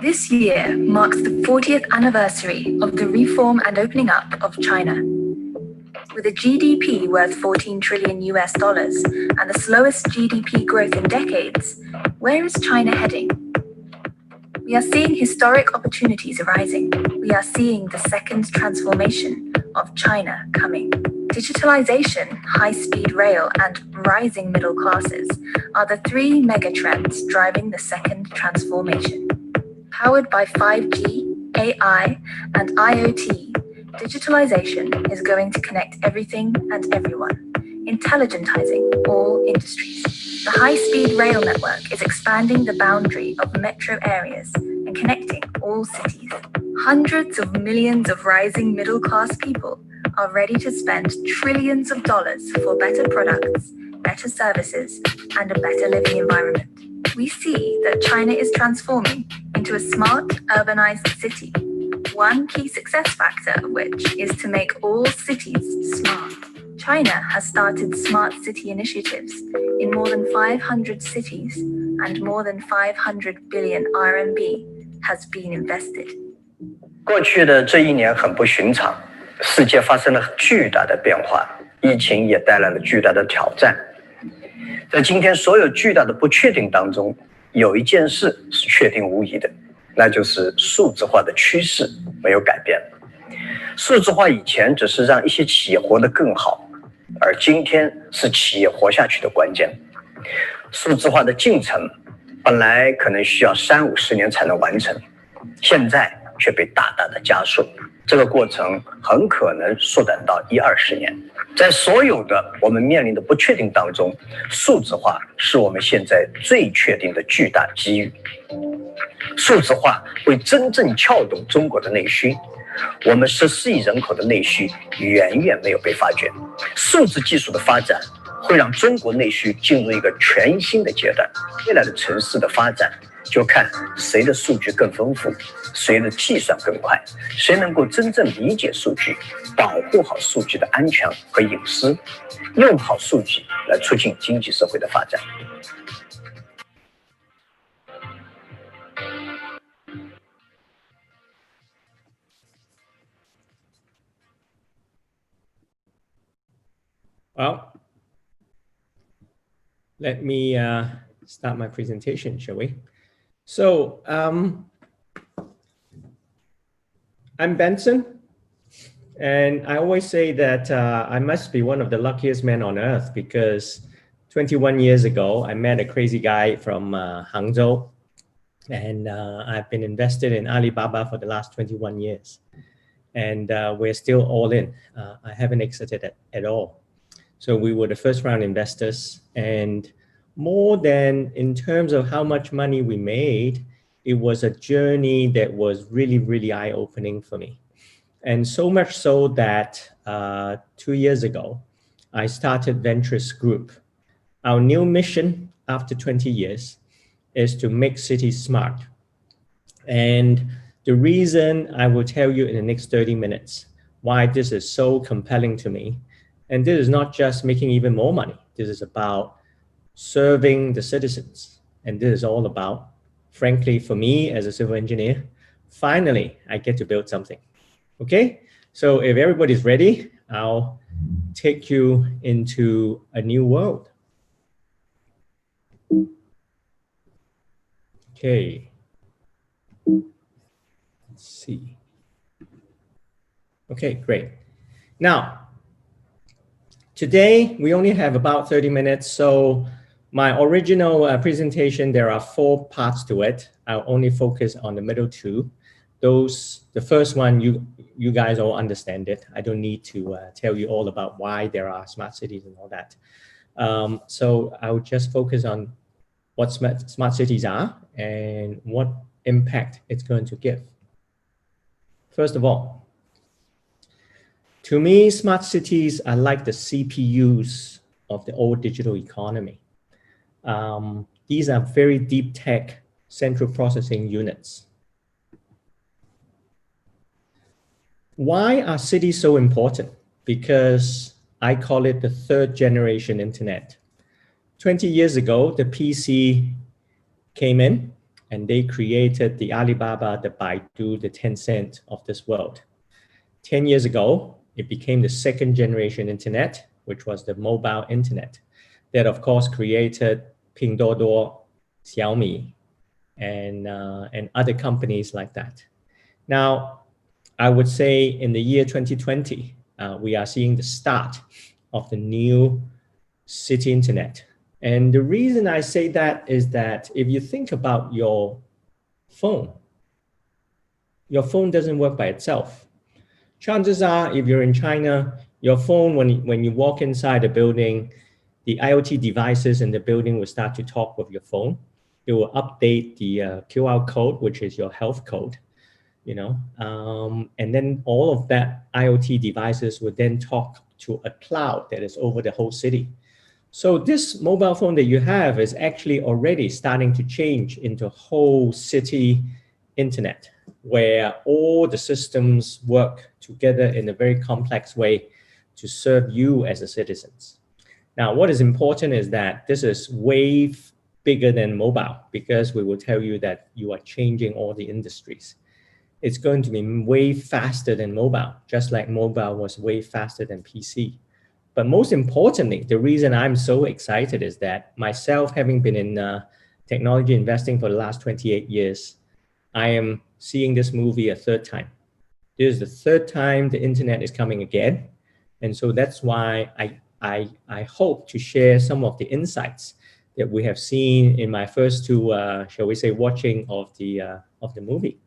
This year marks the 40th anniversary of the reform and opening up of China. With a GDP worth 14 trillion US dollars and the slowest GDP growth in decades, where is China heading? We are seeing historic opportunities arising. We are seeing the second transformation of China coming. Digitalisation, high-speed rail, and rising middle classes are the three megatrends driving the second transformation. Powered by 5G, AI, and IoT, digitalisation is going to connect everything and everyone, intelligentizing all industries. The high-speed rail network is expanding the boundary of metro areas and connecting all cities. Hundreds of millions of rising middle-class people are ready to spend trillions of dollars for better products, better services, and a better living environment. We see that China is transforming into a smart, urbanized city. One key success factor of which is to make all cities smart. China has started smart city initiatives in more than 500 cities, and more than 500 billion RMB has been invested. 过去的这一年很不寻常，世界发生了巨大的变化，疫情也带来了巨大的挑战。在今天所有巨大的不确定当中，有一件事是确定无疑的，那就是数字化的趋势没有改变。数字化以前只是让一些企业活得更好，而今天是企业活下去的关键。数字化的进程本来可能需要30-50年才能完成，现在却被大大的加速，这个过程很可能缩短到10-20年。在所有的我们面临的不确定当中，数字化是我们现在最确定的巨大机遇。数字化会真正撬动中国的内需，我们14亿人口的内需远远没有被发掘。数字技术的发展会让中国内需进入一个全新的阶段。未来的城市的发展就看谁的数据更丰富，谁的计算更快，谁能够真正理解数据，保护好数据的安全和隐私，用好数据来促进经济社会的发展。Well, let me start my presentation, shall we? So, I'm Benson, and I always say that I must be one of the luckiest men on earth because 21 years ago, I met a crazy guy from Hangzhou, and I've been invested in Alibaba for the last 21 years, and we're still all in. I haven't exited at all. So we were the first round investors, and more than in terms of how much money we made, it was a journey that was really, really eye-opening for me. And so much so that 2 years ago, I started Venturous Group. Our new mission after 20 years is to make cities smart. And the reason I will tell you in the next 30 minutes why this is so compelling to me. And this is not just making even more money. This is about serving the citizens. And this is all about, frankly, for me as a civil engineer, finally, I get to build something. Okay? So if everybody's ready, I'll take you into a new world. Okay. Let's see. Okay, great. Now, today, we only have about 30 minutes, so my original presentation, there are 4 parts to it. I'll only focus on the middle 2. The first one, you guys all understand it. I don't need to tell you all about why there are smart cities and all that. So I'll just focus on what smart cities are and what impact it's going to give. First of all, to me, smart cities are like the CPUs of the old digital economy. These are very deep tech central processing units. Why are cities so important? Because I call it the 3rd generation internet. 20 years ago, the PC came in, and they created the Alibaba, the Baidu, the Tencent of this world. 10 years ago, it became the second generation internet, which was the mobile internet. That of course created Pinduoduo, Xiaomi, and other companies like that. Now, I would say in the year 2020, we are seeing the start of the new city internet. And the reason I say that is that if you think about your phone doesn't work by itself. Chances are, if you're in China, your phone, when you walk inside a building, the IoT devices in the building will start to talk with your phone. It will update the QR code, which is your health code, and then all of that IoT devices would then talk to a cloud that is over the whole city. So this mobile phone that you have is actually already starting to change into whole city internet, where all the systems work together in a very complex way to serve you as a citizens. Now, what is important is that this is way bigger than mobile, because we will tell you that you are changing all the industries. It's going to be way faster than mobile, just like mobile was way faster than PC. But most importantly, the reason I'm so excited is that myself, having been in technology investing for the last 28 years, I am seeing this movie a third time. This is the third time the internet is coming again. And so that's why I hope to share some of the insights that we have seen in my first two, shall we say, watching of the movie.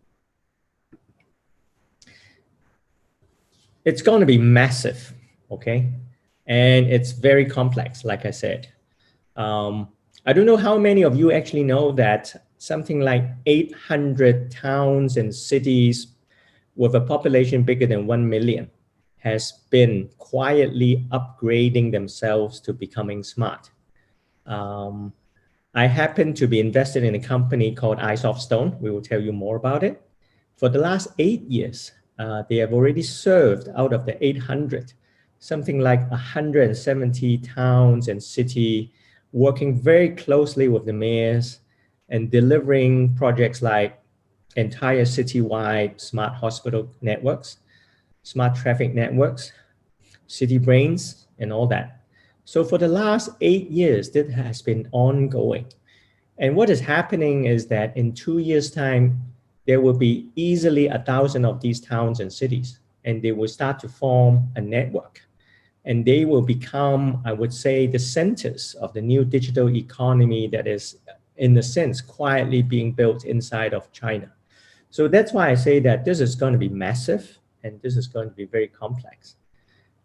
It's going to be massive, okay? And it's very complex, like I said. I don't know how many of you actually know that something like 800 towns and cities with a population bigger than 1 million has been quietly upgrading themselves to becoming smart. I happen to be invested in a company called Eyes of Stone. We will tell you more about it. For the last 8 years, they have already served out of the 800, something like 170 towns and cities, working very closely with the mayors and delivering projects like entire citywide smart hospital networks, smart traffic networks, city brains, and all that. So for the last 8 years, that has been ongoing. And what is happening is that in 2 years' time, there will be easily 1,000 of these towns and cities, and they will start to form a network. And they will become, I would say, the centers of the new digital economy that is, in a sense, quietly being built inside of China. So that's why I say that this is going to be massive, and this is going to be very complex.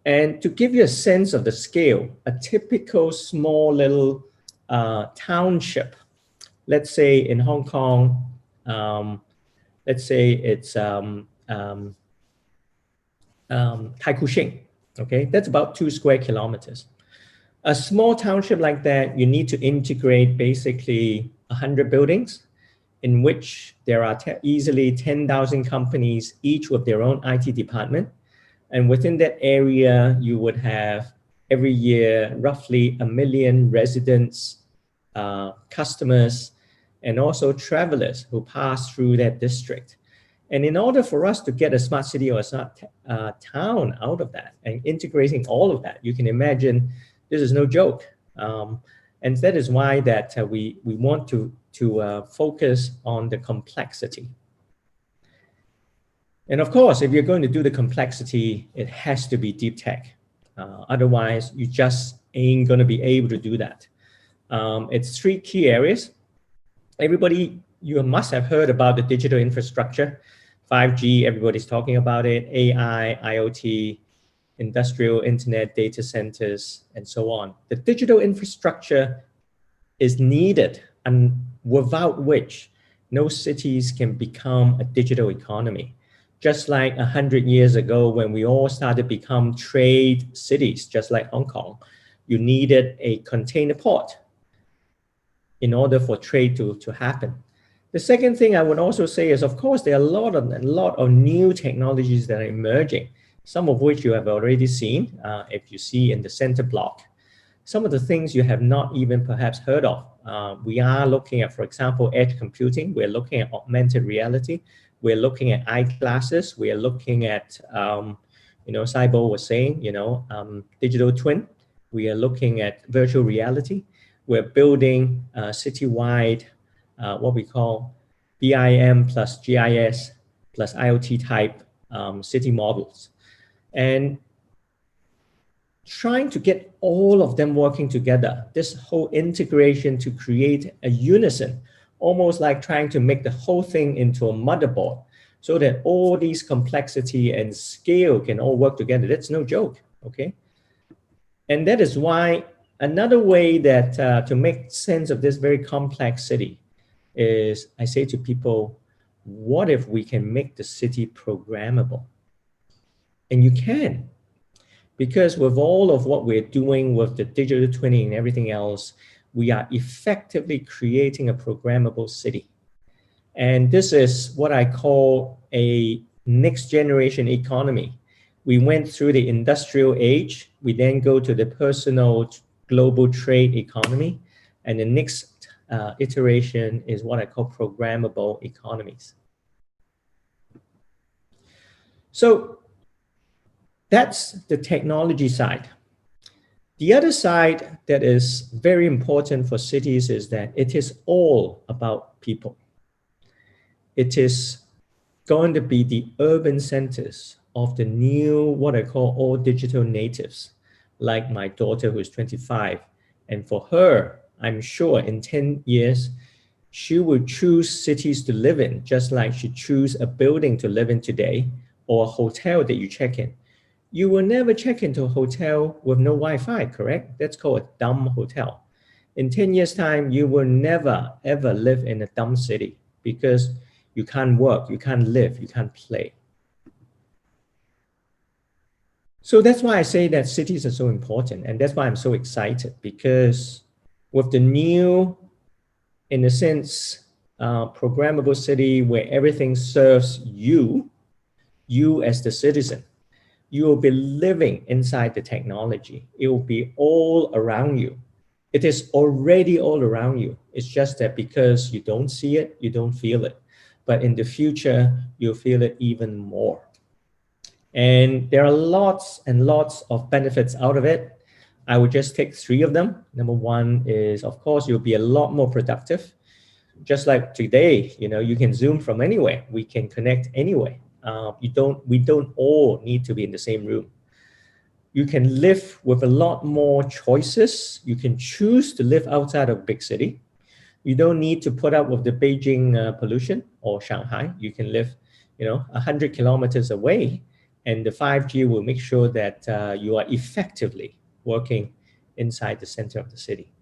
And to give you a sense of the scale, a typical small little township, let's say in Hong Kong, let's say it's Tai Kung Shing, okay? That's about 2 square kilometers. A small township like that, you need to integrate basically 100 buildings in which there are easily 10,000 companies, each with their own IT department. And within that area, you would have every year roughly 1 million residents, customers, and also travelers who pass through that district. And in order for us to get a smart city or a smart town out of that and integrating all of that, you can imagine this is no joke. And that is why that we want to focus on the complexity. And of course, if you're going to do the complexity, it has to be deep tech. Otherwise, you just ain't going to be able to do that. It's 3 key areas. Everybody, you must have heard about the digital infrastructure. 5G, everybody's talking about it. AI, IoT, industrial internet, data centers, and so on. The digital infrastructure is needed, and without which no cities can become a digital economy. Just like 100 years ago when we all started to become trade cities, just like Hong Kong, you needed a container port in order for trade to happen. The second thing I would also say is, of course, there are a lot of new technologies that are emerging, some of which you have already seen, if you see in the center block. some of the things you have not even perhaps heard of. We are looking at, for example, edge computing. We're looking at augmented reality. We're looking at eyeglasses. We are looking at, Saibo was saying, digital twin. We are looking at virtual reality. We're building citywide, what we call BIM plus GIS plus IoT type city models. And trying to get all of them working together, this whole integration to create a unison, almost like trying to make the whole thing into a motherboard so that all these complexity and scale can all work together. That's no joke, okay? And that is why another way that to make sense of this very complex city is I say to people, what if we can make the city programmable? And you can. Because with all of what we're doing with the digital twinning and everything else, we are effectively creating a programmable city. And this is what I call a next generation economy. We went through the industrial age, we then go to the personal global trade economy, and the next iteration is what I call programmable economies. So that's the technology side. The other side that is very important for cities is that it is all about people. It is going to be the urban centers of the new, what I call all digital natives, like my daughter who's 25. And for her, I'm sure in 10 years, she will choose cities to live in, just like she choose a building to live in today or a hotel that you check in. You will never check into a hotel with no Wi-Fi, correct? That's called a dumb hotel. In 10 years' time, you will never, ever live in a dumb city because you can't work, you can't live, you can't play. So that's why I say that cities are so important. And that's why I'm so excited, because with the new, in a sense, programmable city where everything serves you as the citizen, you will be living inside the technology. It will be all around you. It is already all around you. It's just that because you don't see it, you don't feel it. But in the future, you'll feel it even more. And there are lots and lots of benefits out of it. I would just take 3 of them. Number 1 is, of course, you'll be a lot more productive. Just like today, you can Zoom from anywhere. We can connect anywhere. We don't all need to be in the same room. You can live with a lot more choices. You can choose to live outside of a big city. You don't need to put up with the Beijing pollution or Shanghai. You can live, 100 kilometers away, and the 5G will make sure that you are effectively working inside the center of the city.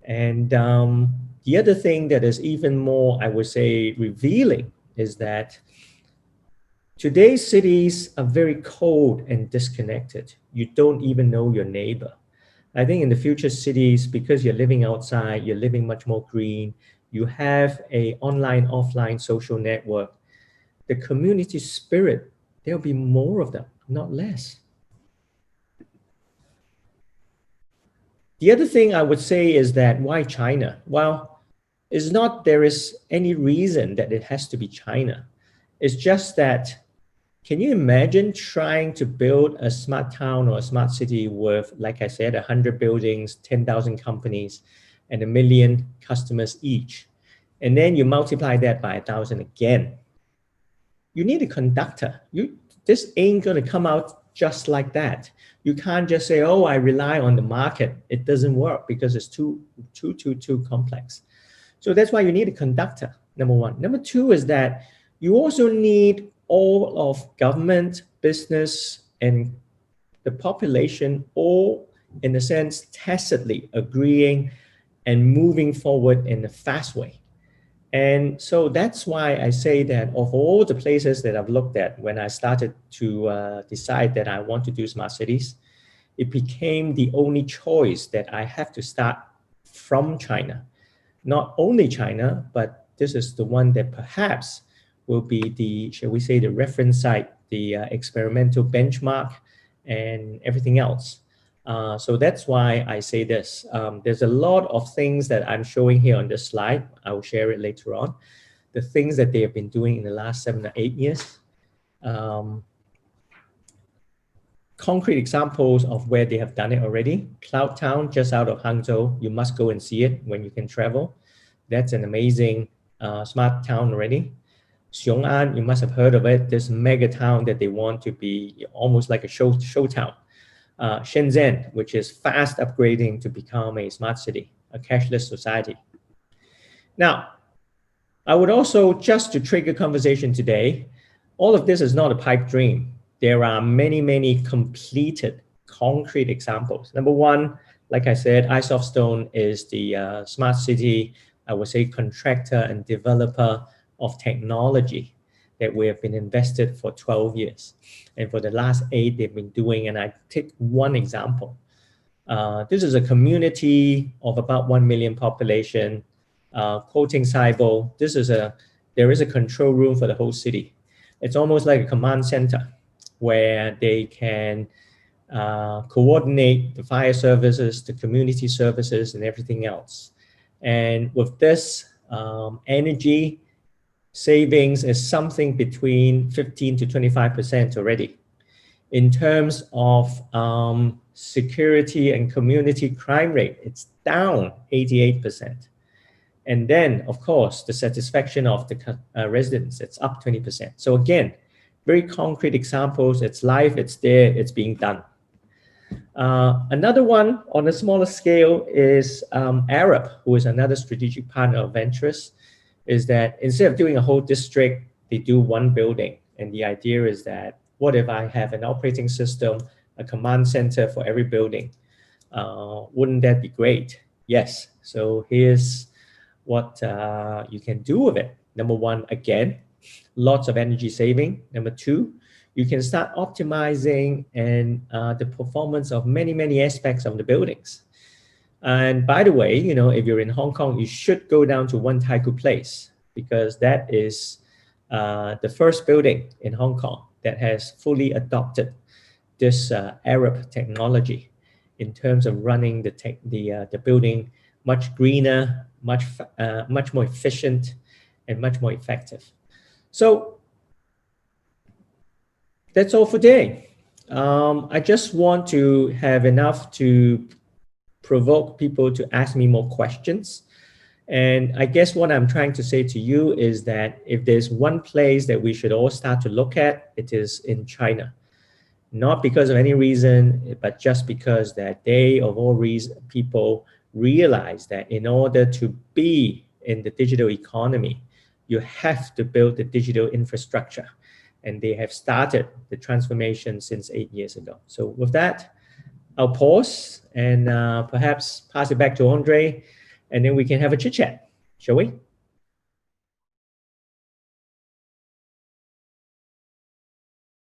And the other thing that is even more, I would say, revealing is that today's cities are very cold and disconnected. You don't even know your neighbor. I think in the future cities, because you're living outside, you're living much more green, you have a online, offline social network, the community spirit, there'll be more of them, not less. The other thing I would say is that why China? Well, it's not there is any reason that it has to be China. It's just that, can you imagine trying to build a smart town or a smart city with, like I said, 100 buildings, 10,000 companies, and 1 million customers each? And then you multiply that by 1,000 again. You need a conductor. This ain't going to come out just like that. You can't just say, oh, I rely on the market. It doesn't work because it's too complex. So that's why you need a conductor, number 1. Number 2 is that you also need all of government, business, and the population all, in a sense, tacitly agreeing and moving forward in a fast way. And so that's why I say that of all the places that I've looked at when I started to decide that I want to do smart cities, it became the only choice that I have to start from China. Not only China, but this is the one that perhaps will be the, shall we say, the reference site, the experimental benchmark, and everything else. So that's why I say this. There's a lot of things that I'm showing here on this slide. I will share it later on. The things that they have been doing in the last 7 or 8 years. Concrete examples of where they have done it already. Cloud Town, just out of Hangzhou. You must go and see it when you can travel. That's an amazing smart town already. Xiong'an, you must have heard of it. This mega town that they want to be almost like a show town. Shenzhen, which is fast upgrading to become a smart city, a cashless society. Now, I would also, just to trigger conversation today, all of this is not a pipe dream. There are many, many completed concrete examples. Number one, like I said, Isoftstone is the smart city, I would say, contractor and developer of technology that we have been invested for 12 years. And for the last 8, they've been doing, and I take one example. This is a community of about 1 million population, quoting Saibo. There is a control room for the whole city. It's almost like a command center where they can coordinate the fire services, the community services, and everything else. And with this, energy savings is something between 15 to 25% already. In terms of security and community crime rate, it's down 88%. And then, of course, the satisfaction of the residents, it's up 20%. So again, very concrete examples. It's live, it's there, it's being done. Another one on a smaller scale is Arab, who is another strategic partner of Venturous, is that instead of doing a whole district, they do one building. And the idea is that, what if I have an operating system, a command center for every building? Wouldn't that be great? Yes. So here's what you can do with it. Number one, again, lots of energy saving. Number two, you can start optimizing and the performance of many, many aspects of the buildings. And by the way, you know, if you're in Hong Kong, you should go down to One Taikoo Place, because that is the first building in Hong Kong that has fully adopted this Arab technology in terms of running the building much greener, much more efficient, and much more effective. So that's all for today. I just want to have enough to provoke people to ask me more questions. And I guess what I'm trying to say to you is that if there's one place that we should all start to look at, it is in China. Not because of any reason, but just because that they, of all people, realize that in order to be in the digital economy, you have to build the digital infrastructure. And they have started the transformation since 8 years ago. So with that, I'll pause and perhaps pass it back to Andre, and then we can have a chit chat, shall we?